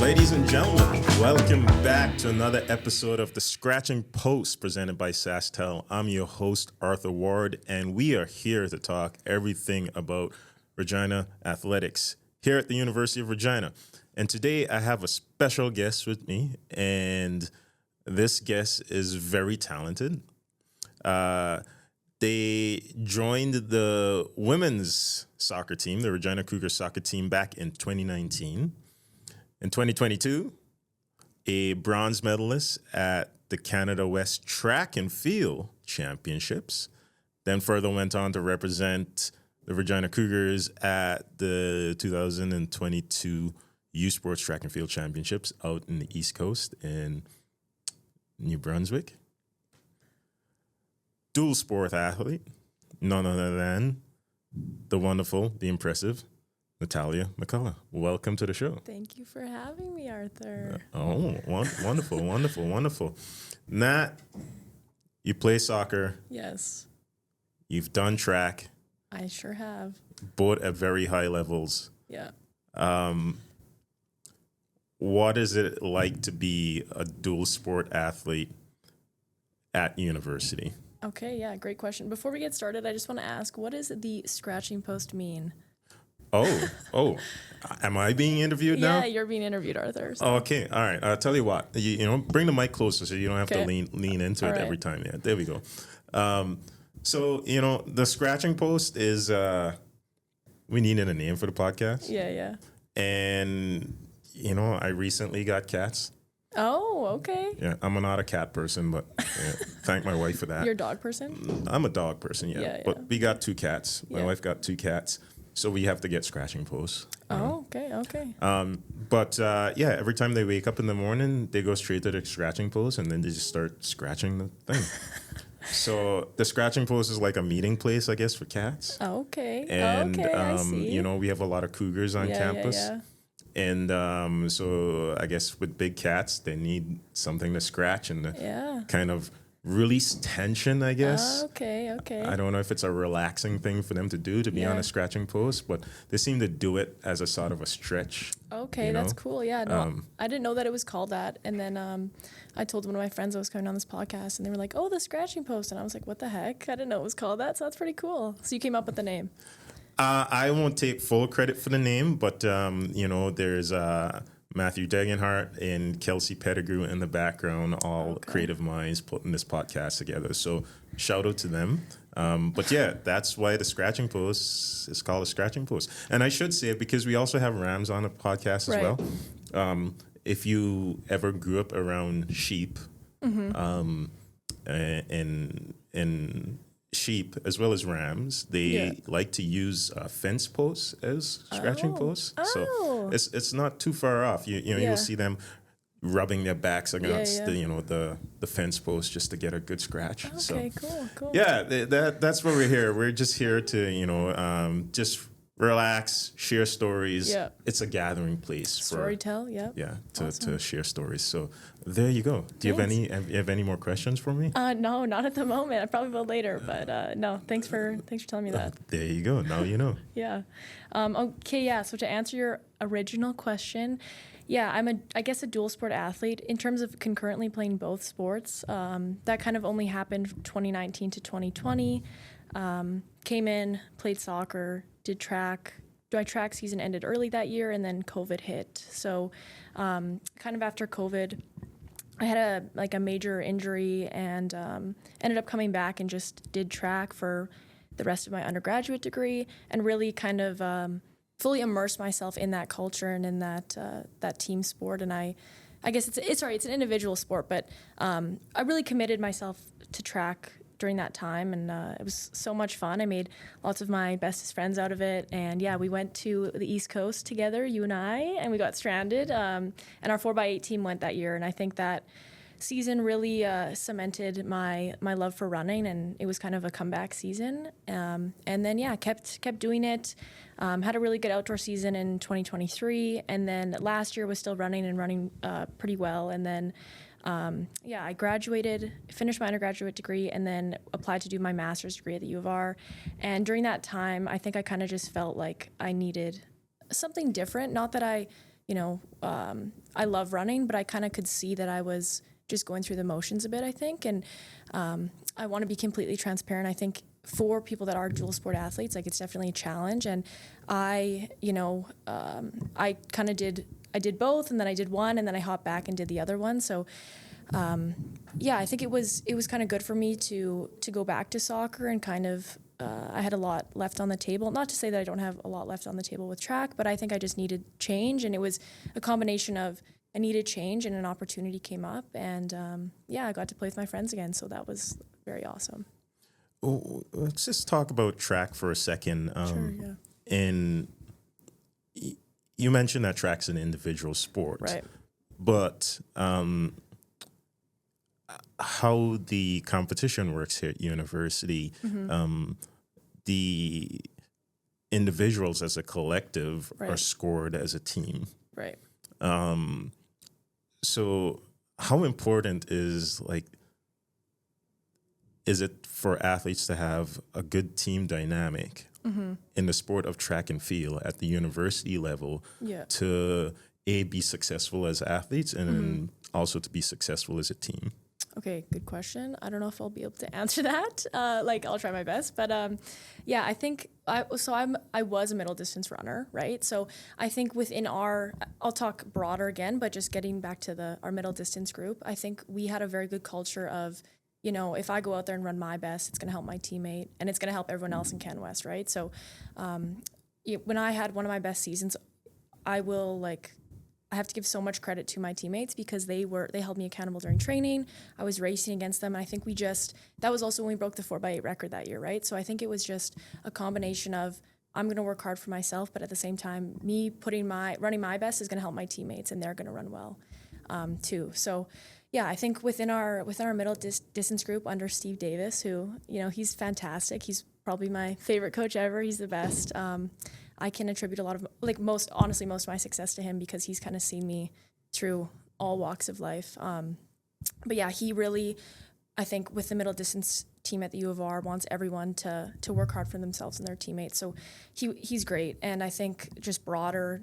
Ladies and gentlemen, welcome back to another episode of the Scratching Post presented by SaskTel. I'm your host, Arthur Ward, and we are here to talk everything about Regina athletics here at the University of Regina. And today I have a special guest with me, and this guest is very talented. They joined the women's soccer team, the Regina Cougars soccer team, back in 2019. In 2022, a bronze medalist at the Canada West Track and Field Championships, then further went on to represent the Regina Cougars at the 2022 U Sports Track and Field Championships out in the East Coast in New Brunswick. Dual sport athlete, none other than the wonderful, the impressive Natalia McCullough. Welcome to the show. Thank you for having me, Arthur. Wonderful. Nat, you play soccer. Yes. You've done track. I sure have. Both at very high levels. Yeah. What is it like to be a dual sport athlete at university? Okay, yeah, great question. Before we get started, I just want to ask, what does the scratching post mean? Oh, am I being interviewed now? Yeah, you're being interviewed, Arthur. So. Okay, all right. I'll tell you what. You know, bring the mic closer so you don't have to Okay. lean into All it right. every time. Yeah, there we go. So, you know, the scratching post is, we needed a name for the podcast. Yeah. And, you know, I recently got cats. Oh, okay. Yeah, I'm not a cat person, but thank my wife for that. You're a dog person? I'm a dog person, Yeah. But we got two cats. My Yeah. wife got two cats. So we have to get scratching posts. Oh, okay. But every time they wake up in the morning, they go straight to the scratching post and then they just start scratching the thing. So the scratching post is like a meeting place, I guess, for cats. Okay. And, I see. you know, we have a lot of cougars on campus. Yeah. And so I guess with big cats, they need something to scratch and to Yeah. kind of release tension, I guess. Okay. I don't know if it's a relaxing thing for them to do to be on Yeah. a scratching post, but they seem to do it as a sort of a stretch. Okay, you know? that's cool. Yeah, no, I didn't know that it was called that. And then I told one of my friends I was coming on this podcast, and they were like, "Oh, the scratching post," and I was like, "What the heck? I didn't know it was called that." So that's pretty cool. So you came up with the name. I won't take full credit for the name, but you know, there's Matthew Degenhart and Kelsey Pettigrew in the background, all creative minds putting this podcast together. So shout out to them. But yeah, that's why the scratching post is called a scratching post. And I should say it because we also have Rams on the podcast as well. If you ever grew up around sheep, and sheep as well as rams, they like to use fence posts as scratching posts. So it's not too far off. You'll see them rubbing their backs against the fence post just to get a good scratch. Okay, cool. Yeah, that's why we're here. We're just here to just relax, share stories. Yeah. It's a gathering place Storytell, yep. to share stories. So there you go. Do you have any more questions for me? No, not at the moment. I probably will later, but no. Thanks for telling me that. There you go. Now you know. Yeah. Okay. Yeah. So to answer your original question, yeah, I'm I guess a dual sport athlete in terms of concurrently playing both sports. That kind of only happened from 2019 to 2020. Came in, played soccer, did track. My track season ended early that year, and then COVID hit. So, kind of after COVID, I had a major injury and ended up coming back and just did track for the rest of my undergraduate degree and really kind of fully immersed myself in that culture and in that team sport. And I guess it's an individual sport, but I really committed myself to track during that time, and it was so much fun. I made lots of my bestest friends out of it, and yeah, we went to the East Coast together, you and I, and we got stranded, and our 4x8 team went that year, and I think that season really cemented my love for running, and it was kind of a comeback season, and then kept doing it. Had a really good outdoor season in 2023, and then last year was still running pretty well, and then I graduated, finished my undergraduate degree, and then applied to do my master's degree at the U of R. And during that time, I think I kind of just felt like I needed something different. Not that I I love running, but I kind of could see that I was just going through the motions a bit, I think. And I want to be completely transparent. I think for people that are dual sport athletes, like it's definitely a challenge. And I kind of did both, and then I did one, and then I hopped back and did the other one. So I think it was kind of good for me to go back to soccer and kind of, I had a lot left on the table. Not to say that I don't have a lot left on the table with track, but I think I just needed change. And it was a combination of I needed change and an opportunity came up. And I got to play with my friends again. So that was very awesome. Oh, let's just talk about track for a second. Sure, yeah. And you mentioned that track's an individual sport. Right. But how the competition works here at university, the individuals as a collective are scored as a team. Right. So how important is it for athletes to have a good team dynamic in the sport of track and field at the university level to be successful as athletes and also to be successful as a team? Okay, good question. I don't know if I'll be able to answer that. I'll try my best, but I think I was a middle distance runner, right? So I think within I'll talk broader again, but just getting back to our middle distance group, I think we had a very good culture of, if I go out there and run my best, it's going to help my teammate and it's going to help everyone else in Ken West, right? So when I had one of my best seasons, I have to give so much credit to my teammates because they held me accountable during training. I was racing against them. And I think that was also when we broke the 4x8 record that year, right? So I think it was just a combination of I'm going to work hard for myself, but at the same time, me running my best is going to help my teammates and they're going to run well too. So I think within our middle distance group under Steve Davis, who, he's fantastic. He's probably my favorite coach ever. He's the best. I can attribute a lot of most of my success to him because he's kind of seen me through all walks of life. He really, I think with the middle distance team at the U of R wants everyone to work hard for themselves and their teammates. So he's great. And I think just broader,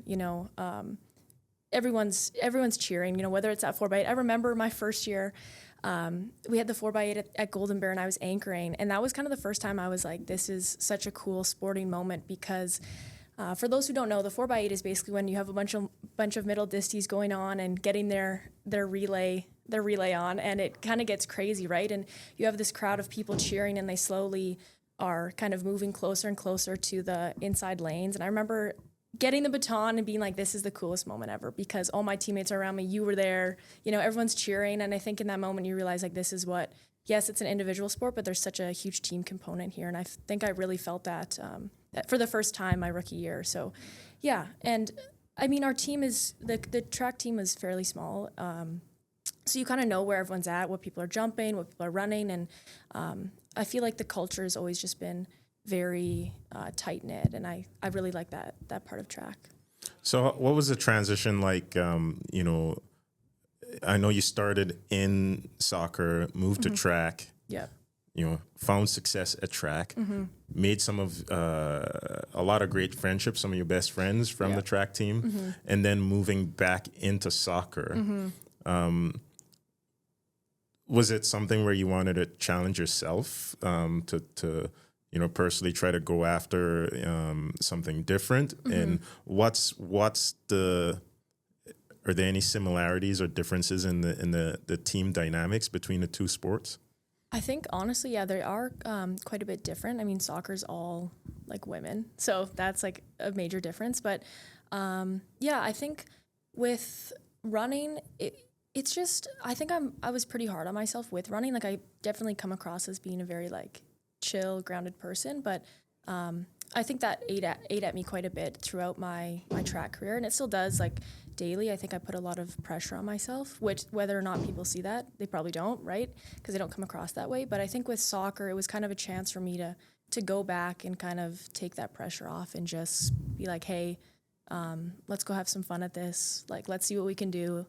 everyone's cheering, whether it's at 4x8. I remember my first year, we had the 4x8 at Golden Bear and I was anchoring. And that was kind of the first time I was like, this is such a cool sporting moment because for those who don't know, the 4x8 is basically when you have a bunch of middle disties going on and getting their relay on, and it kind of gets crazy, right? And you have this crowd of people cheering, and they slowly are kind of moving closer and closer to the inside lanes. And I remember getting the baton and being like, this is the coolest moment ever because all my teammates are around me. You were there, everyone's cheering. And I think in that moment you realize this is yes, it's an individual sport, but there's such a huge team component here. And I think I really felt that for the first time my rookie year. So, and I mean, our team the track team is fairly small. So you kind of know where everyone's at, what people are jumping, what people are running. And I feel like the culture has always just been very tight-knit. And I really like that part of track. So what was the transition like, I know you started in soccer, moved to track. Yeah. Found success at track, made some of a lot of great friendships, some of your best friends from the track team, and then moving back into soccer. Was it something where you wanted to challenge yourself to personally try to go after something different? And are there any similarities or differences in the team dynamics between the two sports? I think honestly, they are quite a bit different. I mean, soccer's all women, so that's a major difference. But I think with running, it's just I think I was pretty hard on myself with running. I definitely come across as being a very chill, grounded person, but I think that ate at me quite a bit throughout my track career, and it still does. Daily, I think I put a lot of pressure on myself, which whether or not people see that, they probably don't, right? Because they don't come across that way. But I think with soccer, it was kind of a chance for me to go back and kind of take that pressure off and just be like, hey, let's go have some fun at this. Let's see what we can do.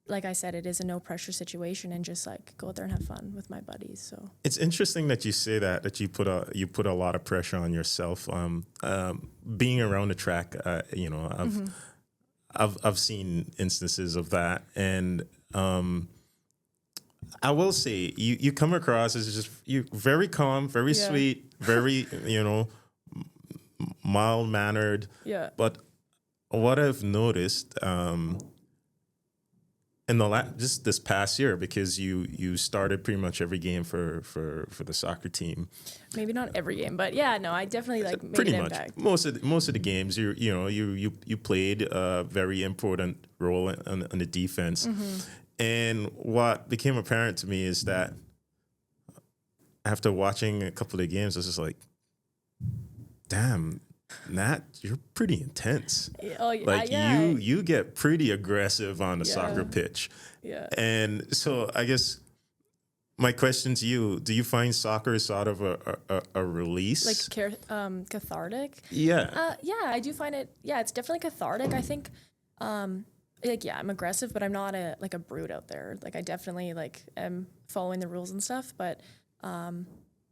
Like I said, it is a no pressure situation, and just go out there and have fun with my buddies. So it's interesting that you say that you put a lot of pressure on yourself. Being around the track, I've seen instances of that, and I will say you come across as just you very calm, very sweet, very mild mannered. Yeah. But what I've noticed in the just this past year, because you started pretty much every game for the soccer team. Maybe not every game, but yeah, no, I definitely made Pretty an much impact. most of the games you played a very important role in the defense. And what became apparent to me is that after watching a couple of games, I was just like, damn, Nat, you're pretty intense. Oh, yeah, You get pretty aggressive on the soccer pitch. Yeah. And so I guess my question to you, do you find soccer is sort of a release? Like cathartic? Yeah. Yeah, I do find it. Yeah, it's definitely cathartic. I think, I'm aggressive, but I'm not a brute out there. Like I definitely am following the rules and stuff. But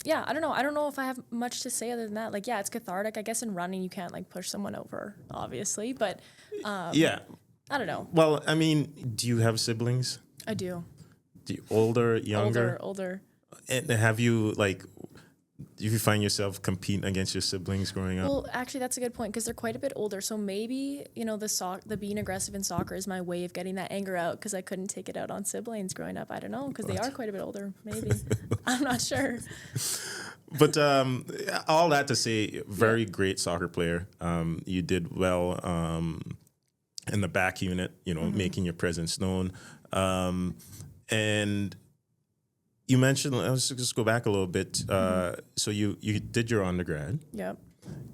yeah, I don't know. I don't know if I have much to say other than that. Like, yeah, it's cathartic. I guess in running you can't push someone over, obviously. But yeah. I don't know. Well, I mean, do you have siblings? I do. Older, younger? Older. And have you do you find yourself competing against your siblings growing up? Well, actually, that's a good point because they're quite a bit older. So maybe the being aggressive in soccer is my way of getting that anger out because I couldn't take it out on siblings growing up. I don't know because they are quite a bit older. Maybe I'm not sure. But all that to say, very great soccer player. You did well in the back unit. Making your presence known, and. You mentioned, let's just go back a little bit. So you did your undergrad. Yep.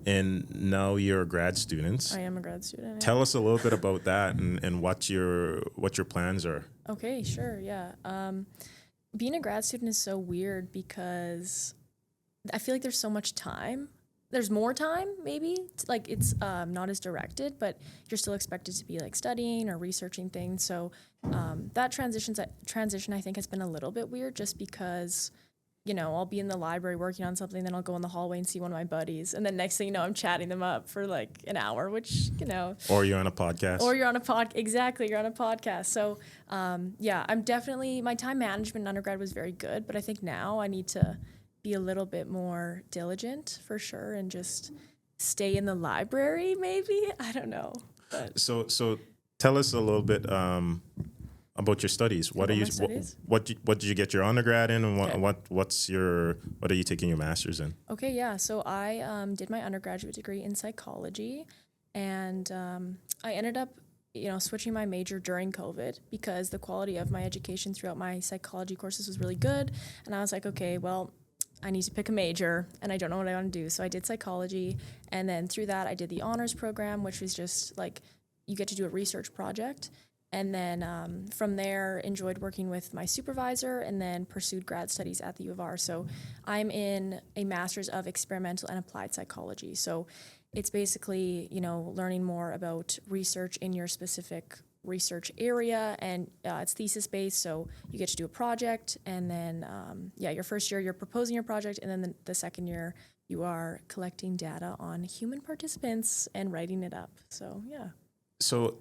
And now you're a grad student. I am a grad student. Yeah. Tell us a little bit about that and what your plans are. Okay, sure. Yeah. Being a grad student is so weird because I feel like there's so much time. There's more time, maybe. It's not as directed, but you're still expected to be studying or researching things. So that transition, I think, has been a little bit weird just because, I'll be in the library working on something, then I'll go in the hallway and see one of my buddies. And then next thing you know, I'm chatting them up for an hour, which, Or you're on a podcast. Exactly, you're on a podcast. So, I'm definitely, my time management in undergrad was very good, but I think now I need to be a little bit more diligent for sure and just stay in the library maybe. I don't know. But. So tell us a little bit about your studies. What did you get your undergrad in, and what are you taking your master's in? Okay, yeah. So I did my undergraduate degree in psychology, and I ended up switching my major during COVID because the quality of my education throughout my psychology courses was really good, and I was like, okay, well, I need to pick a major, and I don't know what I want to do. So I did psychology, and then through that, I did the honors program, which was just you get to do a research project. And then from there, enjoyed working with my supervisor, and then pursued grad studies at the U of R. So I'm in a master's of experimental and applied psychology. So it's basically, learning more about research in your specific research area, and it's thesis-based, so you get to do a project, and then, your first year, you're proposing your project, and then the second year, you are collecting data on human participants and writing it up. So, yeah. So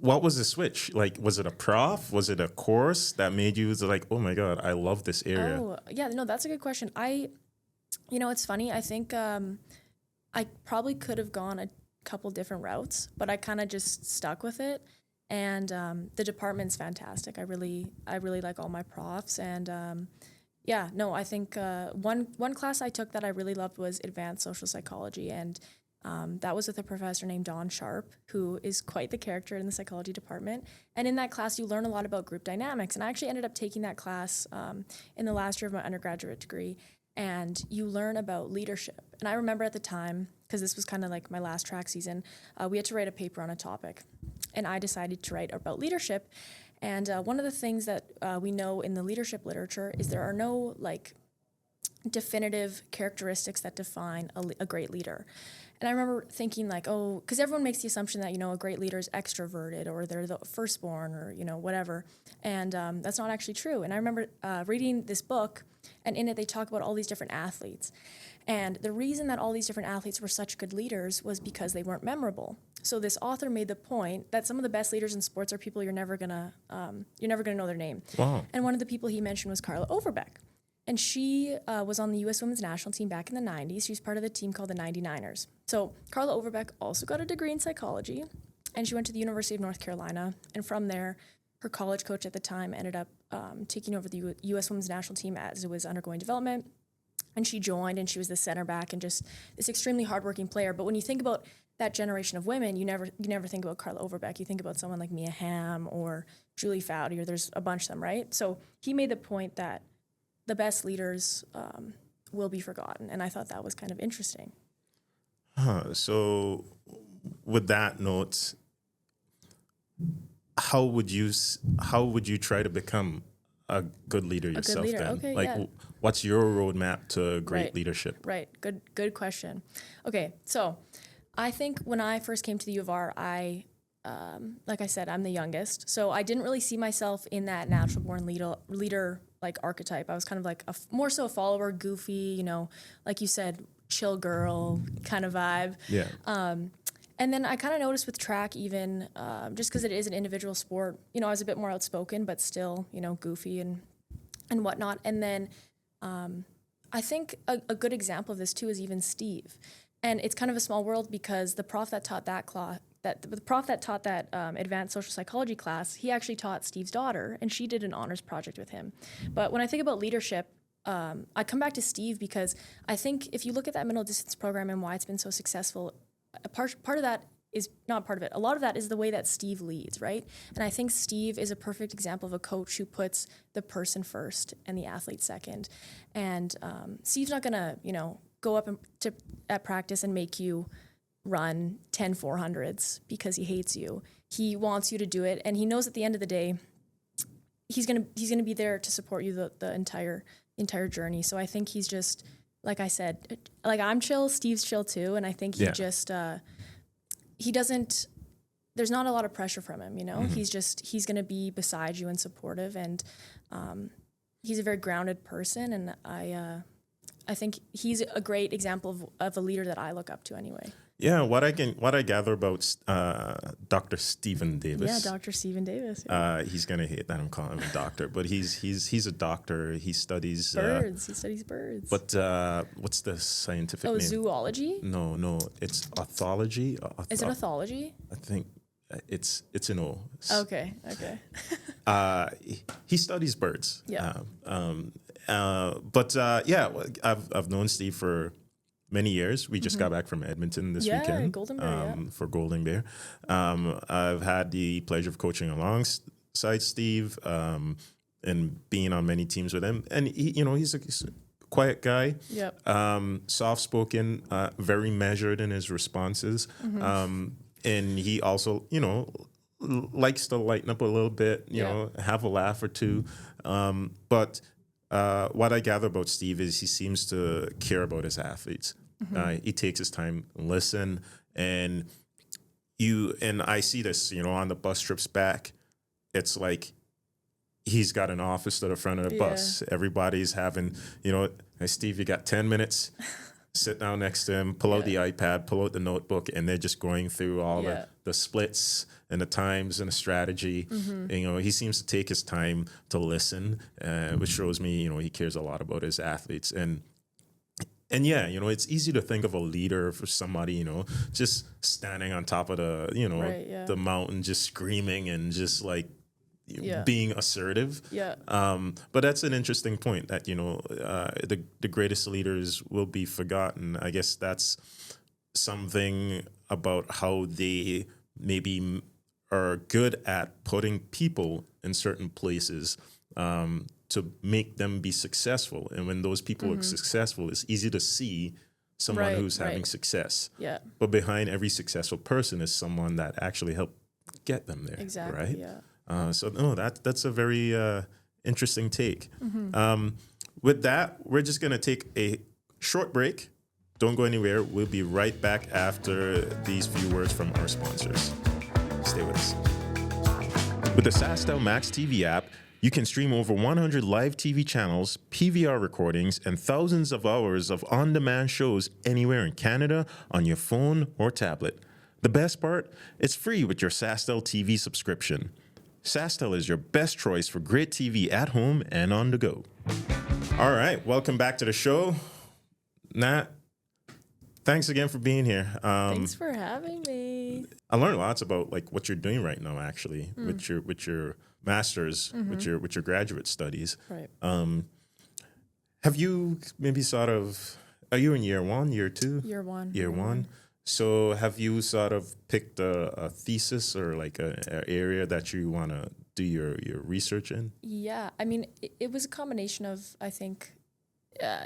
what was the switch? Was it a prof? Was it a course that made you oh my God, I love this area? Oh, yeah, no, that's a good question. It's funny. I think I probably could have gone a couple different routes, but I kind of just stuck with it. And the department's fantastic. I really like all my profs. And I think one class I took that I really loved was advanced social psychology, and that was with a professor named Dawn Sharp, who is quite the character in the psychology department. And in that class, you learn a lot about group dynamics. And I actually ended up taking that class in the last year of my undergraduate degree. And you learn about leadership. And I remember at the time, because this was kind of my last track season, we had to write a paper on a topic. And I decided to write about leadership. And one of the things that we know in the leadership literature is there are no definitive characteristics that define a great leader. And I remember thinking because everyone makes the assumption that, a great leader is extroverted or they're the firstborn or, whatever. And that's not actually true. And I remember reading this book, and in it they talk about all these different athletes. And the reason that all these different athletes were such good leaders was because they weren't memorable. So this author made the point that some of the best leaders in sports are people you're never gonna know their name. Wow. And one of the people he mentioned was Carla Overbeck. And she was on the U.S. women's national team back in the 90s. She was part of the team called the 99ers. So Carla Overbeck also got a degree in psychology, and she went to the University of North Carolina. And from there, her college coach at the time ended up taking over the U.S. women's national team as it was undergoing development. And she joined, and she was the center back and just this extremely hardworking player. But when you think about that generation of women, you never think about Carla Overbeck. You think about someone like Mia Hamm or Julie Foudy, or there's a bunch of them, right? So he made the point that the best leaders will be forgotten, and I thought that was kind of interesting. So with that note, how would you try to become a good leader yourself? Good leader. Then? Okay, like, yeah. what's your roadmap to great Right. leadership? Right. Good question. Okay, so I think when I first came to the U of R, like I said, I'm the youngest, so I didn't really see myself in that natural born leader like archetype. I was kind of like more so a follower, goofy, like you said, chill girl kind of vibe. Yeah. And then I kind of noticed with track, even just because it is an individual sport, I was a bit more outspoken, but still, goofy and whatnot. And then I think a good example of this too is even Steve. And it's kind of a small world because the prof that taught that advanced social psychology class, he actually taught Steve's daughter, and she did an honors project with him. But when I think about leadership, I come back to Steve because I think if you look at that middle distance program and why it's been so successful, part of that is not part of it. A lot of that is the way that Steve leads, right? And I think Steve is a perfect example of a coach who puts the person first and the athlete second. And Steve's not gonna, go up at practice and make you run 10 400s because he hates you. He wants you to do it, and he knows at the end of the day, he's gonna be there to support you the entire journey. So I think he's just, like I said, like I'm chill, Steve's chill too, and I think he just he doesn't. There's not a lot of pressure from him, Mm-hmm. He's gonna be beside you and supportive, and he's a very grounded person, and I think he's a great example of a leader that I look up to anyway. Yeah, what I gather about Dr. Stephen Davis. Yeah, Dr. Stephen Davis. Yeah. He's gonna hate that I'm calling him a doctor, but he's a doctor. He studies birds. He studies birds. But what's the scientific name? Zoology? No, it's orthology. Is it orthology? I think it's an O. Okay. He studies birds. Yeah. I've known Steve for many years. We just got back from Edmonton this weekend. Golden Bear, for Golden Bear. I've had the pleasure of coaching alongside Steve and being on many teams with him. And he's a quiet guy. Yep. Soft spoken, very measured in his responses. And he also, likes to lighten up a little bit, have a laugh or two. But what I gather about Steve is he seems to care about his athletes. He takes his time to listen, and I see this, on the bus trips back. It's like he's got an office to the front of the bus. Everybody's having, hey, Steve, you got 10 minutes. Sit down next to him, pull out the iPad, pull out the notebook, and they're just going through all the splits and the times and the strategy. He seems to take his time to listen, which shows me, he cares a lot about his athletes. And it's easy to think of a leader for somebody, just standing on top of the, the mountain, just screaming and just like, being assertive. But that's an interesting point that, the greatest leaders will be forgotten. I guess that's something about how they maybe are good at putting people in certain places to make them be successful. And when those people are successful, it's easy to see someone who's having success. But behind every successful person is someone that actually helped get them there. Exactly. Right? Yeah. That's a very interesting take. With that, we're just going to take a short break. Don't go anywhere. We'll be right back after these few words from our sponsors. Stay with us. With the SaskTel Max TV app, you can stream over 100 live TV channels, PVR recordings, and thousands of hours of on-demand shows anywhere in Canada on your phone or tablet. The best part, it's free with your SaskTel TV subscription. SaskTel is your best choice for great TV at home and on the go. All right, welcome back to the show. Nat, thanks again for being here. Thanks for having me. I learned lots about like what you're doing right now, actually, with your master's, with your graduate studies. Right. Have you maybe sort of? Are you in year one, year two? Year one. Year one. So have you sort of picked a thesis or like a area that you want to do your research in? Yeah, I mean, it was a combination of, I think,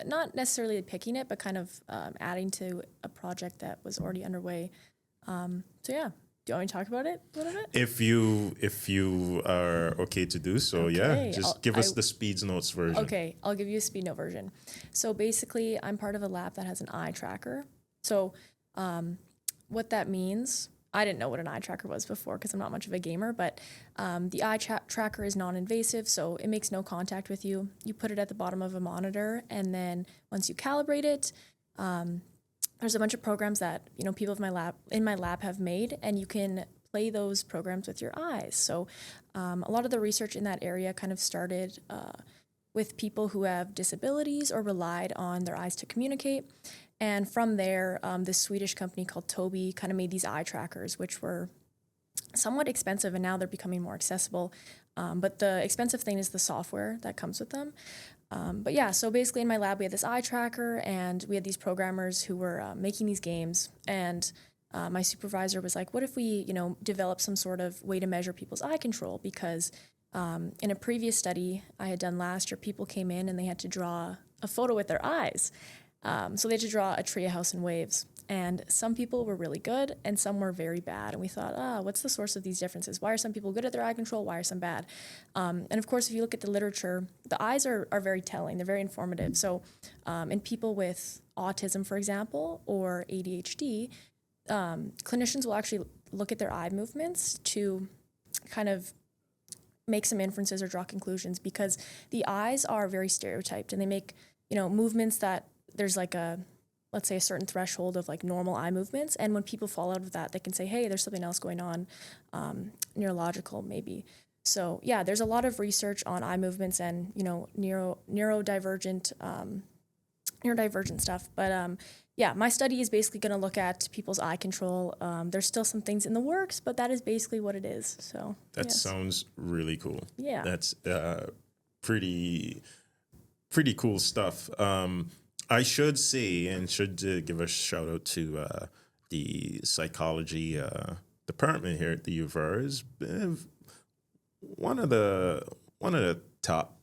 not necessarily picking it, but kind of adding to a project that was already underway. So yeah, do you want me to talk about it a little bit? If you are okay to do so, yeah, just give us the Speeds Notes version. Okay, I'll give you a speed note version. So basically, I'm part of a lab that has an eye tracker. So what that means, I didn't know what an eye tracker was before because I'm not much of a gamer, but the eye tracker is non-invasive, so it makes no contact with you. You put it at the bottom of a monitor, and then once you calibrate it, there's a bunch of programs that people in my lab have made, and you can play those programs with your eyes. So a lot of the research in that area kind of started with people who have disabilities or relied on their eyes to communicate. And from there, this Swedish company called Tobii kind of made these eye trackers, which were somewhat expensive, and now they're becoming more accessible. But the expensive thing is the software that comes with them. But yeah, so basically in my lab, we had this eye tracker, and we had these programmers who were making these games. And my supervisor was like, what if we, develop some sort of way to measure people's eye control? Because in a previous study I had done last year, people came in and they had to draw a photo with their eyes. So they had to draw a tree, a house, and waves. And some people were really good and some were very bad. And we thought, what's the source of these differences? Why are some people good at their eye control? Why are some bad? And of course, if you look at the literature, the eyes are very telling. They're very informative. So in people with autism, for example, or ADHD, clinicians will actually look at their eye movements to kind of make some inferences or draw conclusions, because the eyes are very stereotyped and they make, movements that there's like let's say a certain threshold of like normal eye movements. And when people fall out of that, they can say, hey, there's something else going on, neurological maybe. So yeah, there's a lot of research on eye movements and, neurodivergent stuff. But yeah, my study is basically going to look at people's eye control. There's still some things in the works, but that is basically what it is. So that sounds really cool. Yeah. That's pretty cool stuff. I should say, and should give a shout out to the psychology department here at the U of R. Is one of the top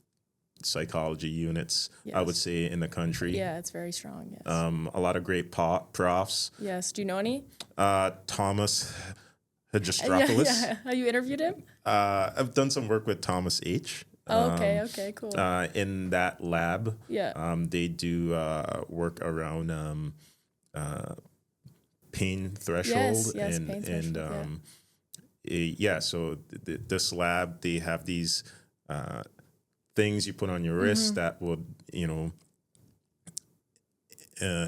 psychology units, I would say, in the country. Yeah, it's very strong. Yes. A lot of great profs. Yes. Do you know any? Thomas Hagestropoulos. Yeah. Have you interviewed him? I've done some work with Thomas H. Okay, cool. In that lab, they do work around pain threshold. Yes, pain threshold. So this lab, they have these things you put on your wrist that will,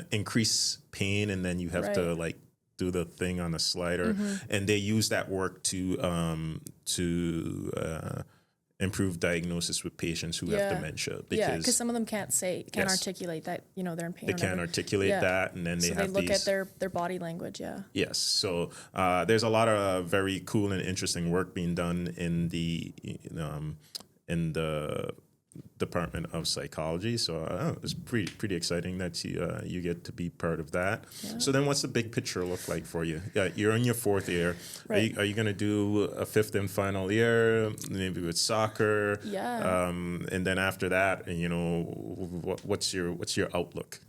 increase pain, and then you have to like do the thing on a slider, and they use that work to improve diagnosis with patients who have dementia. Because some of them can't articulate that, they're in pain. They can't articulate that, and then they look at their body language, Yes, so there's a lot of very cool and interesting work being done in the Department of Psychology. So it's pretty exciting that you get to be part of that. Yeah. So then what's the big picture look like for you? You're in your fourth year. Right. Are you going to do a fifth and final year, maybe with soccer? Yeah. And then after that, what's your outlook?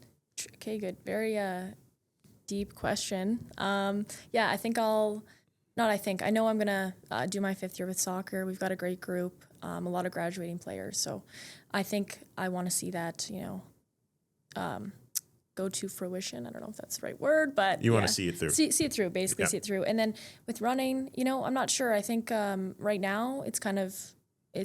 Okay, good. Very deep question. I know I'm going to do my fifth year with soccer. We've got a great group, a lot of graduating players. So I think I want to see that, go to fruition. I don't know if that's the right word, but you want to see it through. See it through, basically see it through. And then with running, I'm not sure. I think right now it's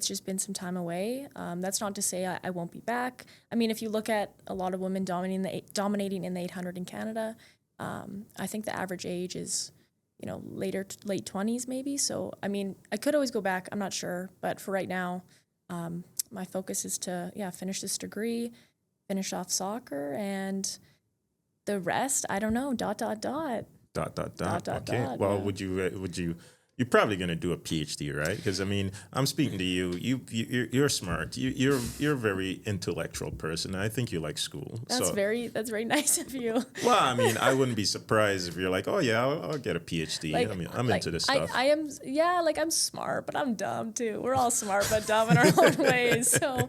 just been some time away. That's not to say I won't be back. I mean, if you look at a lot of women dominating in the 800 in Canada, I think the average age is late 20s maybe. So, I mean, I could always go back. I'm not sure. But for right now, my focus is to, finish this degree, finish off soccer, and the rest, I don't know, ... Okay. Well, yeah. You're probably going to do a PhD, right? Because I mean, I'm speaking to you. You're smart. You're a very intellectual person. I think you like school. That's very nice of you. Well, I mean, I wouldn't be surprised if you're like, oh yeah, I'll get a PhD. Like, I mean, I'm into this stuff. I am, I'm smart, but I'm dumb too. We're all smart but dumb in our own ways. So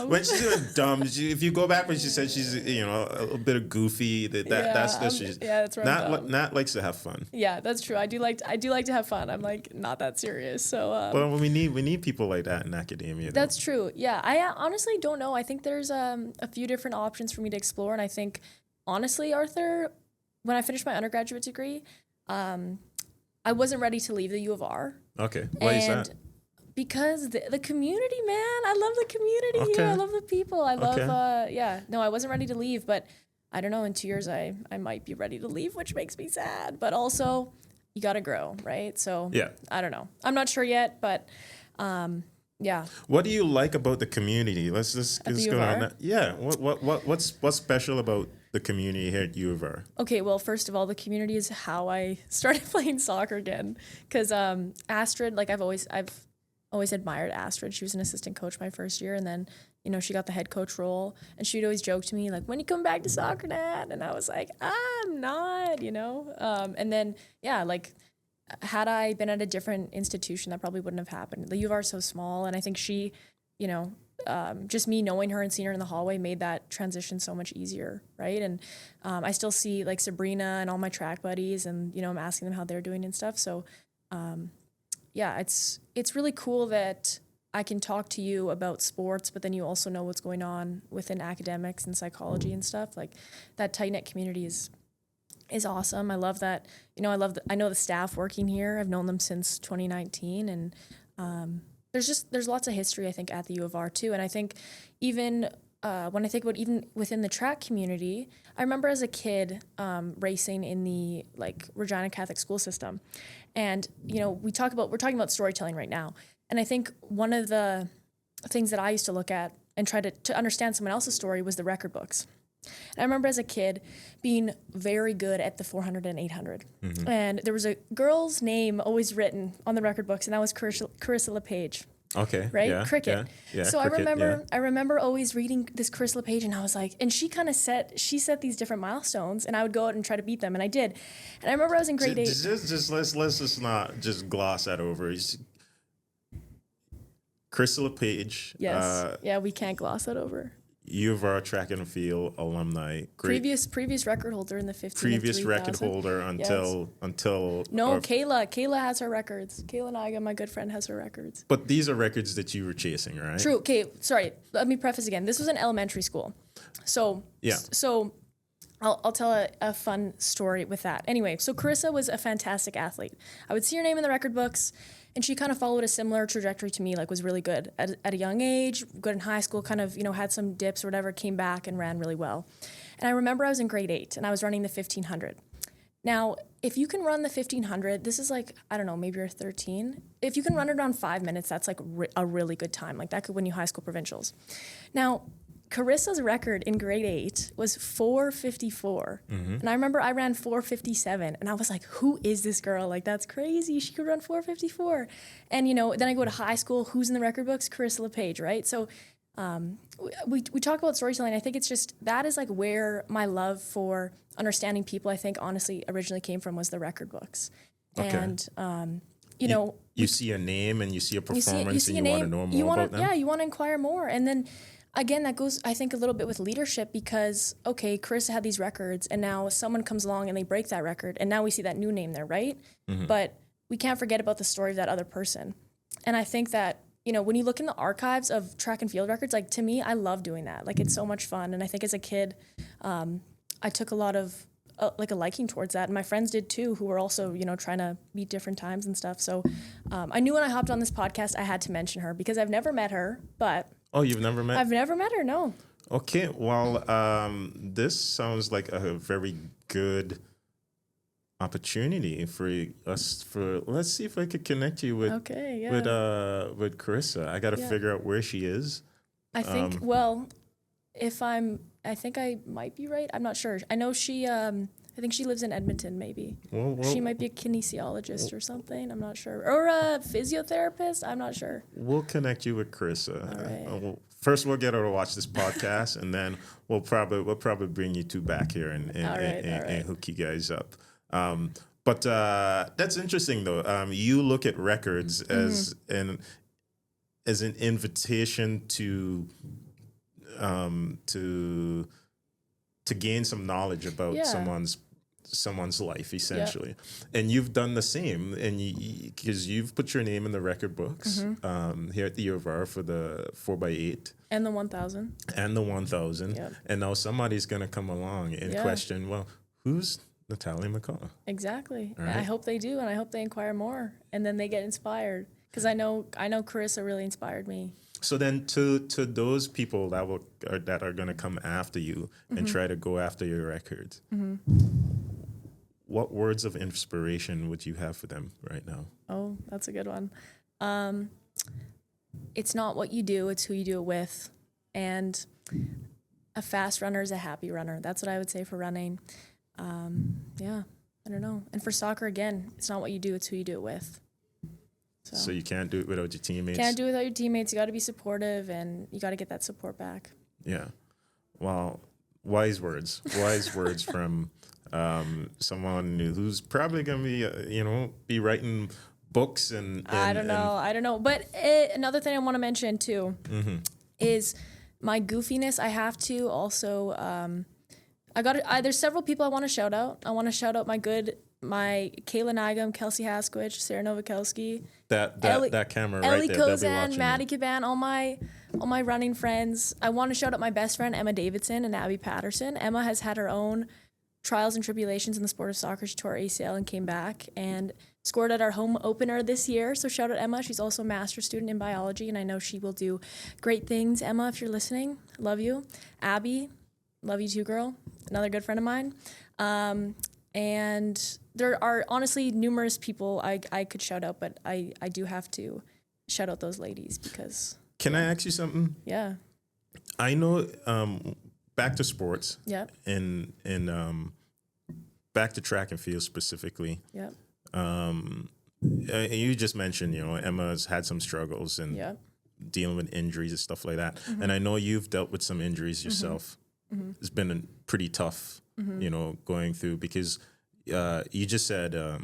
when she's doing dumb, if you go back when she said she's a little bit of goofy, that's right. Nat likes to have fun. Yeah, that's true. I do like to have fun. I'm like not that serious. So well, we need people like that in academia. Though. That's true. Yeah, I honestly don't know. I think there's a few different options for me to explore, and I think honestly, Arthur, when I finished my undergraduate degree, I wasn't ready to leave the U of R. Okay, why is that? Because the community, man. I love the community here. I love the people. I love no, I wasn't ready to leave, but I don't know, in 2 years I might be ready to leave, which makes me sad. But also you got to grow, right? So I don't know. I'm not sure yet, but yeah. What do you like about the community? Let's go on that. Yeah. What's special about the community here at U of R? Okay, well, first of all, the community is how I started playing soccer again. Because Astrid, like I've always admired Astrid. She was an assistant coach my first year, and then she got the head coach role, and she'd always joke to me like, "When you come back to soccer, Nat?" And I was like, "I'm not," And then like, had I been at a different institution, that probably wouldn't have happened. The U of R is so small, and I think she, just me knowing her and seeing her in the hallway made that transition so much easier, right? And I still see like Sabrina and all my track buddies, and I'm asking them how they're doing and stuff. So, it's really cool that I can talk to you about sports, but then you also know what's going on within academics and psychology and stuff. Like that tight-knit community is awesome. I love that. I know the staff working here. I've known them since 2019, and there's lots of history, I think, at the U of R too. And I think even when I think about even within the track community, I remember as a kid racing in the Regina Catholic school system, and we're talking about storytelling right now. And I think one of the things that I used to look at and try to understand someone else's story was the record books. And I remember as a kid being very good at the 400 and 800. Mm-hmm. And there was a girl's name always written on the record books, and that was Carissa LePage. Okay. Right? Yeah, cricket. Yeah, so cricket, I remember always reading this Carissa LePage, and I was like, and she kind of set these different milestones, and I would go out and try to beat them, and I did. And I remember I was in grade 8. Let's just not just gloss that over. Carissa LePage. Yes. We can't gloss that over. U of R track and field alumni. Previous record holder in the 15. Previous record holder until. No, Kayla has her records. Kayla Naga, my good friend, has her records. But these are records that you were chasing, right? True. Okay, sorry. Let me preface again. This was an elementary school, so I'll tell a fun story with that. Anyway, so Carissa was a fantastic athlete. I would see her name in the record books, and she kind of followed a similar trajectory to me, was really good at a young age, good in high school, kind of, had some dips or whatever, came back and ran really well. And I remember I was in grade 8, and I was running the 1500. Now, if you can run the 1500, this is I don't know, maybe you're 13. If you can run it around 5 minutes, that's a really good time. That could win you high school provincials. Now, Carissa's record in grade 8 was 4:54. Mm-hmm. And I remember I ran 4:57, and I was like, who is this girl? That's crazy. She could run 4:54. And, then I go to high school. Who's in the record books? Carissa LePage, right? So we talk about storytelling. I think it's just, that is where my love for understanding people, I think, honestly, originally came from, was the record books. Okay. And, you see a name and you see a performance and you want to know more about them? Yeah, you want to inquire more. And then, again, that goes, I think, a little bit with leadership, because, okay, Carissa had these records, and now someone comes along and they break that record, and now we see that new name there, right? Mm-hmm. But we can't forget about the story of that other person. And I think that, when you look in the archives of track and field records, to me, I love doing that. It's so much fun. And I think as a kid, I took a lot of, a liking towards that. And my friends did too, who were also, trying to meet different times and stuff. So I knew when I hopped on this podcast, I had to mention her, because I've never met her, but... Oh, you've never met? I've never met her, no. Okay, well, this sounds like a very good opportunity for let's see if I could connect you with with Carissa. I got to figure out where she is. I think I think I might be right. I'm not sure. I know she I think she lives in Edmonton, maybe. Well, she might be a kinesiologist or something. I'm not sure. Or a physiotherapist. I'm not sure. We'll connect you with Carissa. All right. First, we'll get her to watch this podcast, and then we'll probably bring you two back here and hook you guys up. But that's interesting, though. You look at records as an invitation to gain some knowledge about someone's life, essentially. And you've done the same, and because you've put your name in the record books here at the U of R for the 4x8 and the 1000 and now somebody's going to come along and question, well, who's Natalia McCullough? Exactly. Right? I hope they do, and I hope they inquire more, and then they get inspired, because I know Carissa really inspired me. So then, to those people that are going to come after you and try to go after your records, what words of inspiration would you have for them right now? Oh, that's a good one. It's not what you do; it's who you do it with. And a fast runner is a happy runner. That's what I would say for running. I don't know. And for soccer, again, it's not what you do; it's who you do it with. So you can't do it without your teammates? Can't do it without your teammates. You got to be supportive, and you got to get that support back. Yeah. Well, wise words. Wise words from someone who's probably going to be writing books and I don't know. But another thing I want to mention, too, is my goofiness. I have to also... there's several people I want to shout out. I want to shout out my Kayla Nagam, Kelsey Hasquich, Sarah Nowakelski, that camera right Ellie there. Kozan, Maddie Caban, all my running friends. I want to shout out my best friend Emma Davidson and Abby Patterson. Emma has had her own trials and tribulations in the sport of soccer. She tore her ACL and came back and scored at our home opener this year. So shout out Emma. She's also a master's student in biology, and I know she will do great things. Emma, if you're listening, love you. Abby, love you too, girl. Another good friend of mine. And there are honestly numerous people I could shout out, but I do have to shout out those ladies because... Can I ask you something? Yeah. I know, back to sports. Yeah. And back to track and field specifically. Yeah. You just mentioned, Emma's had some struggles and dealing with injuries and stuff like that. And I know you've dealt with some injuries yourself. It's been pretty tough, going through, because you just said, a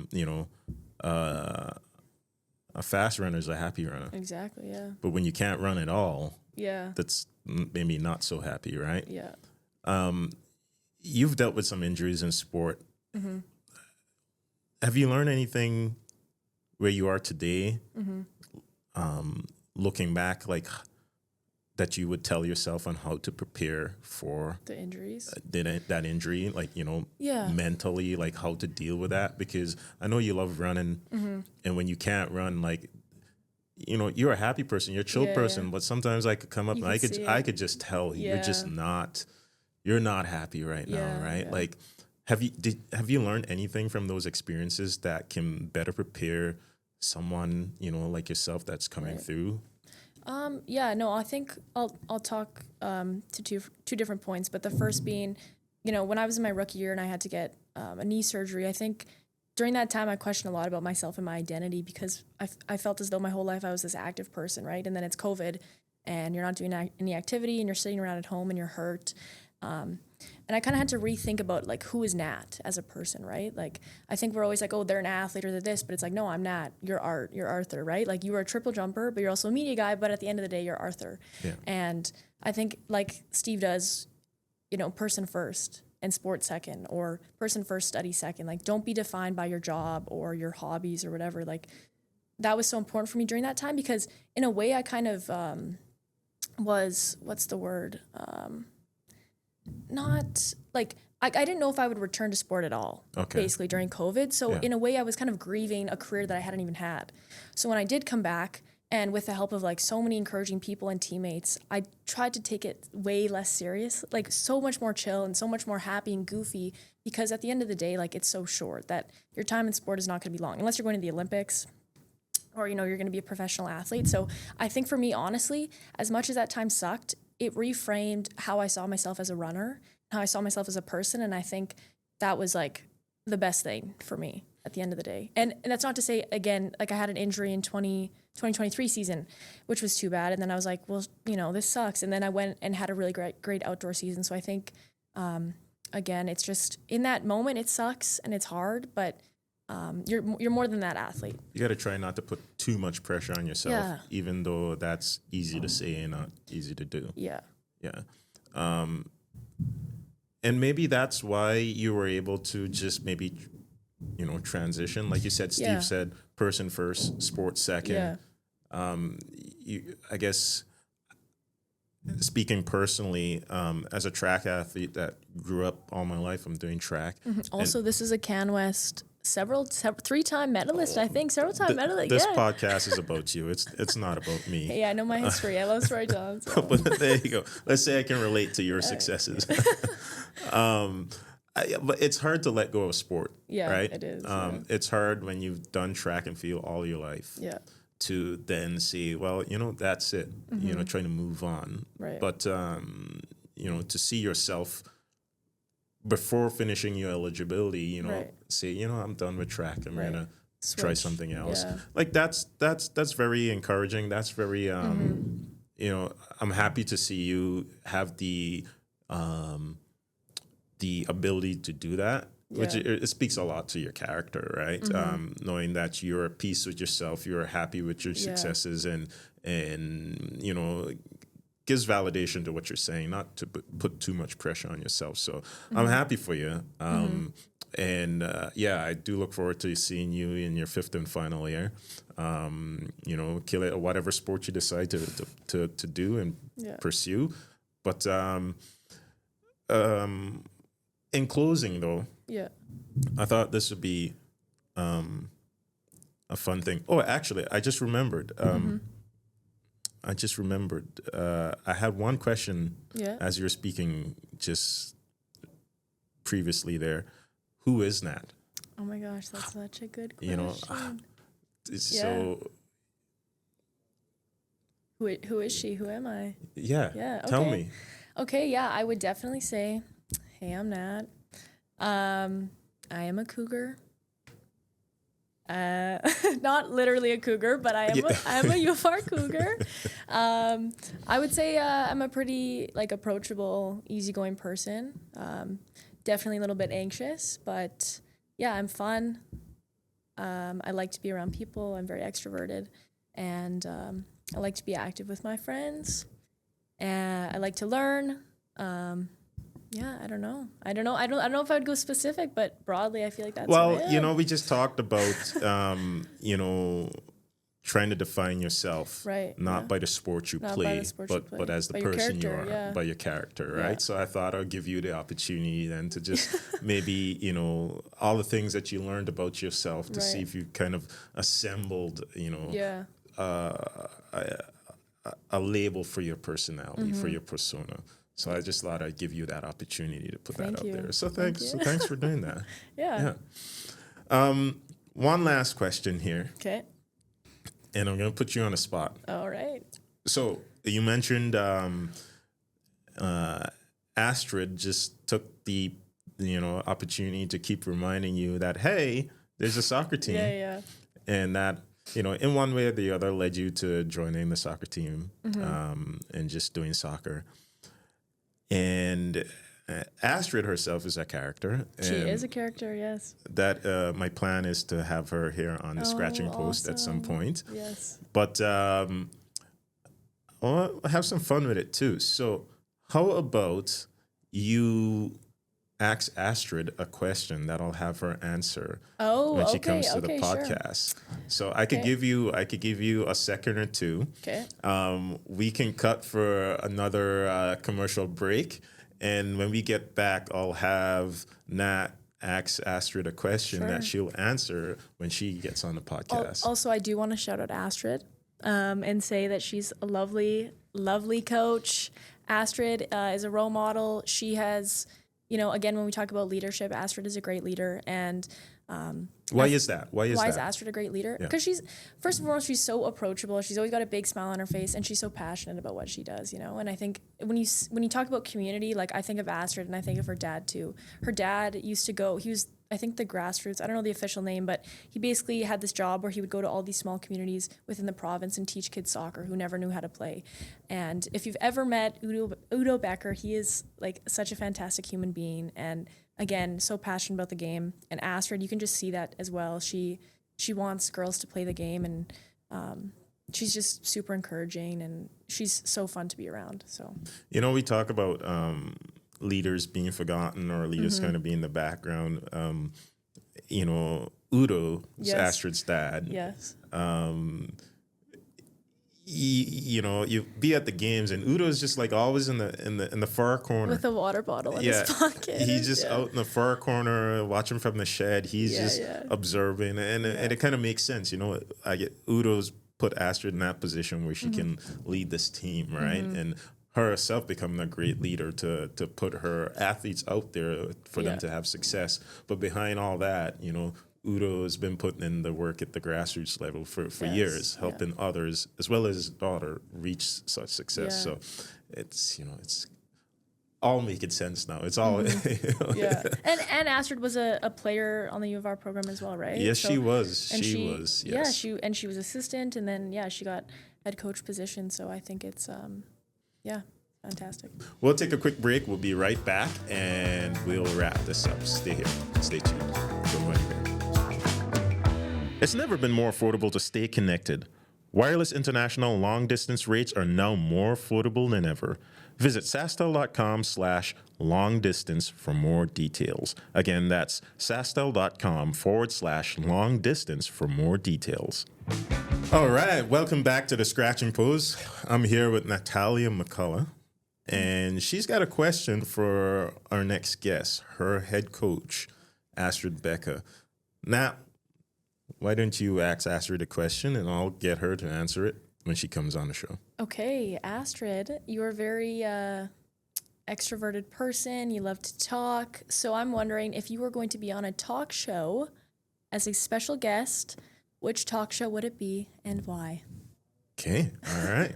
fast runner is a happy runner. Exactly, yeah. But when you can't run at all, yeah, that's maybe not so happy, right? Yeah. You've dealt with some injuries in sport. Have you learned anything where you are today, looking back, like that you would tell yourself on how to prepare for the injuries, that injury, like, mentally, like how to deal with that? Because I know you love running, and when you can't run, like, you're a happy person, you're a chill person, but sometimes I could come up and I could just tell you're just you're not happy right now, right? Yeah. Like, have you learned anything from those experiences that can better prepare someone, like yourself that's coming through? I think I'll talk to two different points, but the first being, when I was in my rookie year and I had to get a knee surgery, I think during that time I questioned a lot about myself and my identity, because I felt as though my whole life I was this active person, right? And then it's COVID and you're not doing any activity and you're sitting around at home and you're hurt. And I kind of had to rethink about, like, who is Nat as a person, right? Like, I think we're always like, oh, they're an athlete or they're this, but it's like, no, I'm Nat. You're Art. You're Arthur, right? Like, you were a triple jumper, but you're also a media guy, but at the end of the day, you're Arthur. Yeah. And I think, like Steve does, person first and sport second, or person first, study second. Like, don't be defined by your job or your hobbies or whatever. Like, that was so important for me during that time, because in a way I kind of was, what's the word? Not like I didn't know if I would return to sport at all, basically during COVID. So in a way I was kind of grieving a career that I hadn't even had. So when I did come back, And with the help of like so many encouraging people and teammates, I tried to take it way less serious, like so much more chill and so much more happy and goofy, because at the end of the day, like it's so short that your time in sport is not going to be long unless you're going to the Olympics or, you know, you're going to be a professional athlete. So I think for me, honestly, as much as that time sucked, it reframed how I saw myself as a runner, how I saw myself as a person. And I think that was like the best thing for me at the end of the day. And that's not to say, again, like I had an injury in 2023 season, which was too bad. And then I was like, well, you know, this sucks. And then I went and had a really great outdoor season. So I think, again, it's just in that moment, it sucks and it's hard, but you're more than that athlete. You got to try not to put too much pressure on yourself, even though that's easy to say and not easy to do. Yeah. Yeah. And maybe that's why you were able to just maybe, you know, transition. Like you said, Steve said, person first, sports second. I guess, speaking personally, as a track athlete that grew up all my life, I'm doing track. Also, this is a CanWest three-time medalist, I think, several-time medalist. This podcast is about you. It's not about me. Hey, I know my history. I love storytelling. So. But there you go. Let's say I can relate to your successes. But it's hard to let go of sport. Yeah, right? It is. It's hard when you've done track and field all your life. Yeah. To then see, well, you know, that's it. You know, trying to move on. Right. But you know, to see yourself before finishing your eligibility, you know, say, you know, I'm done with track. I'm gonna try something else. Yeah. Like that's very encouraging. That's very you know, I'm happy to see you have the ability to do that. Yeah. Which it speaks a lot to your character, right? Knowing that you're at peace with yourself, you're happy with your successes, and you know, gives validation to what you're saying, not to put too much pressure on yourself. So I'm happy for you, and yeah, I do look forward to seeing you in your 5th and final year. You know, kill it, whatever sport you decide to do and pursue. But in closing, though. Yeah. I thought this would be a fun thing. Oh, actually, I just remembered. I had one question as you were speaking just previously there. Who is Nat? Oh my gosh, that's such a good question. You know, so... Who is she? Who am I? Yeah. Yeah. Okay. Tell me. Okay, yeah, I would definitely say, hey, I'm Nat. I am a cougar. Not literally a cougar, but I am a UFR cougar. I would say I'm a pretty like approachable, easygoing person. Definitely a little bit anxious, but yeah, I'm fun. I like to be around people. I'm very extroverted, and I like to be active with my friends. And I like to learn. Yeah, I don't know. I don't know if I would go specific, but broadly, I feel like that's well, you know, we just talked about, you know, trying to define yourself, right? Not by the sport you play, but as the person you are, by your character, right? Yeah. So I thought I'd give you the opportunity then to just maybe, you know, all the things that you learned about yourself to see if you kind of assembled, you know, a label for your personality, for your persona. So I just thought I'd give you that opportunity to put that out there. So thanks. So thanks for doing that. Yeah. One last question here. Okay. And I'm going to put you on the spot. All right. So you mentioned Astrid just took the, you know, opportunity to keep reminding you that, hey, there's a soccer team. Yeah. And that, you know, in one way or the other led you to joining the soccer team and just doing soccer. And Astrid herself is a character. She is a character, yes. That my plan is to have her here on the Scratching Post at some point. Yes. But I'll have some fun with it too. So how about you ask Astrid a question that I'll have her answer when she comes to the podcast. Sure. So I could give you a second or two. Okay. We can cut for another commercial break, and when we get back, I'll have Nat ask Astrid a question that she'll answer when she gets on the podcast. Also, I do want to shout out Astrid. and say that she's a lovely, lovely coach. Astrid is a role model. She has, again, when we talk about leadership, Astrid is a great leader. And why is that? Why is Astrid a great leader? Yeah. Because she's, first and foremost, she's so approachable. She's always got a big smile on her face, and she's so passionate about what she does, And I think when you talk about community, like I think of Astrid and I think of her dad too. Her dad used to go, he was, I think, the grassroots, I don't know the official name, but he basically had this job where he would go to all these small communities within the province and teach kids soccer who never knew how to play. And if you've ever met Udo Becker, he is like such a fantastic human being, and again, so passionate about the game. And Astrid, you can just see that as well. She wants girls to play the game, and she's just super encouraging, and she's so fun to be around. So, we talk about leaders being forgotten or leaders kind of being in the background. Udo is Astrid's dad. Yes. You be at the games, and Udo's just like always in the far corner with a water bottle in his pocket. He's just out in the far corner watching from the shed. He's just observing, and it kind of makes sense. Udo's put Astrid in that position where she can lead this team, right? And herself becoming a great leader to put her athletes out there for them to have success. But behind all that, Udo has been putting in the work at the grassroots level for years, helping others as well as his daughter reach such success. So it's all making sense now. It's all And Astrid was a player on the U of R program as well, right? Yes, she was. She was. Yes. She was assistant, and then she got head coach position. So I think it's fantastic. We'll take a quick break. We'll be right back, and we'll wrap this up. Stay here. Stay tuned. Don't go anywhere. It's never been more affordable to stay connected. Wireless international long-distance rates are now more affordable than ever. Visit SaskTel.com/long-distance for more details. Again, that's SaskTel.com/long-distance for more details. All right, welcome back to the Scratching Pose. I'm here with Natalia McCullough, and she's got a question for our next guest, her head coach, Astrid Becker. Now, why don't you ask Astrid a question, and I'll get her to answer it when she comes on the show. Okay, Astrid, you're a very extroverted person. You love to talk. So I'm wondering, if you were going to be on a talk show as a special guest, which talk show would it be and why? Okay, all right.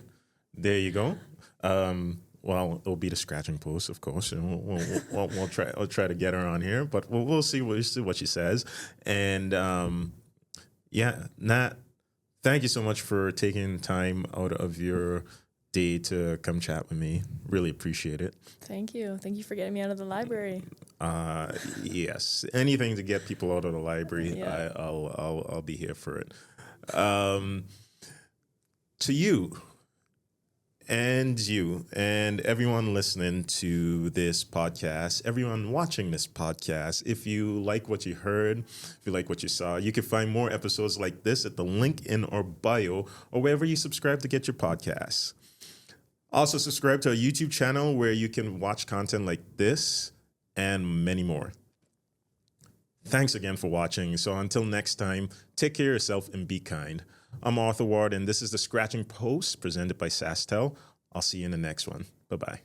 There you go. Well, it'll be the Scratching Post, of course, and we'll try to get her on here, but we'll see what she says. And Nat, thank you so much for taking time out of your day to come chat with me. Really appreciate it. Thank you. Thank you for getting me out of the library. Yes, anything to get people out of the library, I'll be here for it. To you and everyone listening to this podcast, everyone watching this podcast, if you like what you heard, if you like what you saw, you can find more episodes like this at the link in our bio or wherever you subscribe to get your podcasts. Also, subscribe to our YouTube channel where you can watch content like this and many more. Thanks again for watching. So until next time, take care of yourself and be kind. I'm Arthur Ward, and this is the Scratching Post presented by SaskTel. I'll see you in the next one. Bye-bye.